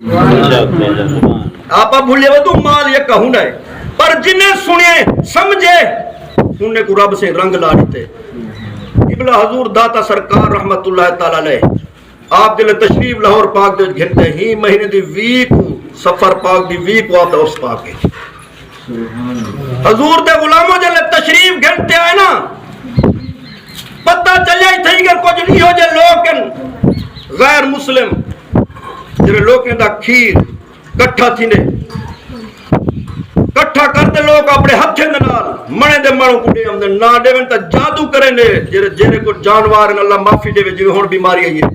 آپ بھولے وہ تو مال یہ کہوں ہے پر جنہیں سنے سمجھے انہیں کو رب سے رنگ لا دیتے. قبلہ حضور داتا سرکار رحمت اللہ تعالی علیہ آپ جلے تشریف لاہور پاک دے گھنٹے ہی مہینے دی ویک سفر پاک دی ویک آپ اس پاک حضور دے غلاموں جلے تشریف گھنٹے آئے نا پتہ چلیا ہی تھی کہ کچھ نہیں ہو جائے لوگ غیر مسلم جنہیں لوگوں دا کھیر کٹھا تھی نے کٹھا کرتے لوگ اپنے ہتھیں نال منے دے مڑوں کو دے ہم نہ دے ون تا جادو کریں نے جنہیں کو جانوار اللہ معافی دے جو ہون بیماری آئی ہے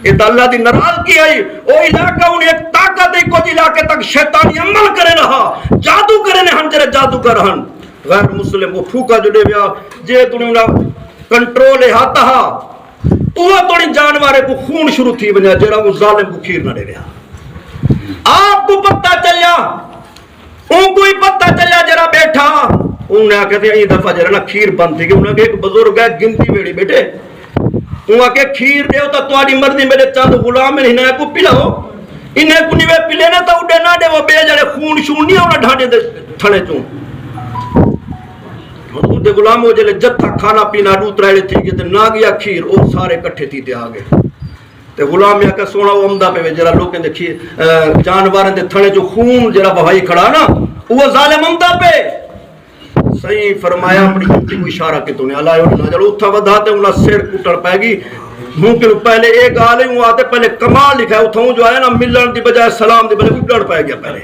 یہ اللہ دی ناراضگی آئی او علاقہ انہیں ایک طاقت ہے کچھ علاقے تک شیطانی عمل کرے رہا جادو کرے نے ہن جرے جادو کر ہن غیر مسلم وہ پھوکا جو دے بیا جے تو نے کنٹرول ہے ہاتھ ہا تو توڑی جانوارے کو خون شروع تھی بنیا جرا وہ ظالم کو کھیر نہ دے بیا آپ کو پتہ چلیا ان کو ہی پتہ چلیا جرا بیٹھا انہیں کہتے ہیں یہ دفعہ جرا نا کھیر بند تھی کہ انہیں ایک بزرگ ہے گنتی بیڑی بیٹے انہیں کہ کھیر دے ہوتا تواری مرضی میرے چاند غلام میں انہیں کو پلاؤ انہیں کو نیوے پلے نہ تا اڈے نہ دے وہ بے جڑے خون شون نہیں ہونا ڈھانڈے دے تھنے چون حضور دے غلام ہو جلے جتھا کھانا پینا دوت رہے تھی کہ نہ گیا کھیر اور سارے کٹھے تھی تے آگے تے غلام یا کہ سونا وہ عمدہ پہ جرا لوگیں دیکھیے جانواریں دے تھنے جو خون جرا بہائی کھڑا نا وہ ظالم عمدہ پہ صحیح فرمایا اپنی جوتی کو اشارہ کے تو نے اللہ نہ جلو اتھا ودھاتے انہا سیر کٹڑ پائے گی ممکن پہلے ایک آلے ہوں آتے پہلے کمال لکھا ہے اتھا ہوں جو آیا نا ملن دی بجائے سلام دی بجائے اڈڑ پائے گیا پہلے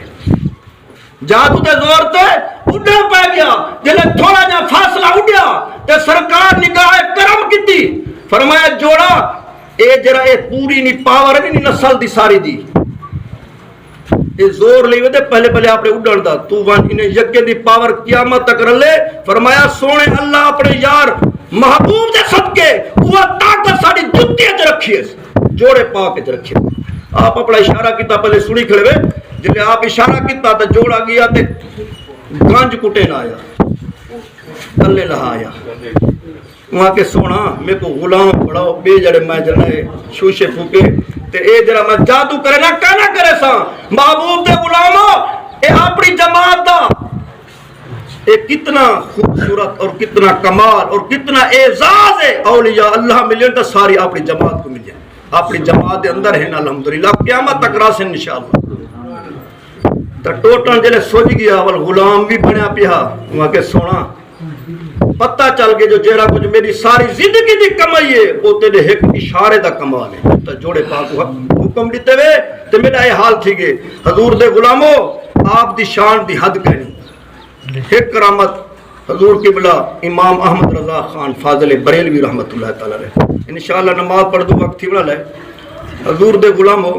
جادو تے زور تے اڈڑ پائے گیا جلے تھوڑا جا فاصلہ اڈیا تے سرکار نگاہ کرم کی تھی فرمایا جوڑا اے جرا اے پوری نہیں پاور نہیں نسل دی ساری دی اے زور لے ودے پہلے پہلے آپ نے اڈڑ دا تو وان انہیں یکے دی پاور قیامت تک رلے فرمایا سونے اللہ اپنے یار محبوب دے صدقے وہ طاقت ساری جتی اچ رکھی ہے جوڑے پاک اچ رکھی ہے آپ اپنا اشارہ کیتا پہلے سنی کھڑے ہوئے جلے آپ اشارہ کیتا تو جوڑا گیا تے گانج کٹے نہ آیا اللہ لہا آیا وہاں کے سونا میں کو غلام پڑھاؤ بے جڑے میں جڑے شوشے پھوکے تے اے جڑا میں جادو کرے نہ کہنا کرے سا محبوب دے غلاموں اے اپنی جماعت دا اے کتنا خوبصورت اور کتنا کمال اور کتنا اعزاز ہے اولیاء اللہ ملین تا ساری اپنی جماعت کو مل جائے اپنی جماعت دے اندر ہے نا الحمدللہ قیامت تک راسن انشاءاللہ تا ٹوٹن جلے سوچ گیا اول غلام بھی بنیا پیا وہاں کے سونا پتہ چل گئے جو جیڑا کچھ میری ساری زندگی دی کمائی ہے وہ تیرے ایک اشارے دا کمال ہے تو جوڑے پاک حکم دیتے ہوئے تو میرا یہ حال تھی گئے حضور دے غلاموں آپ دی شان دی حد کہنی ایک کرامت حضور قبلہ امام احمد رضا خان فاضل بریلوی رحمت اللہ تعالی علیہ انشاءاللہ نماز پڑھ دو وقت تھی بنا لے حضور دے غلاموں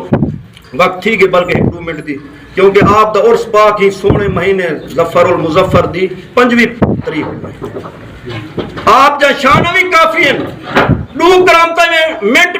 وقت تھی کہ بلکہ 2 منٹ دی کیونکہ آپ دا عرس پاک ہی سونے مہینے ظفر المظفر دی 5ویں تاریخ میں آپ جا شانہ بھی کافی ہیں 2 کرامتہ میں منٹ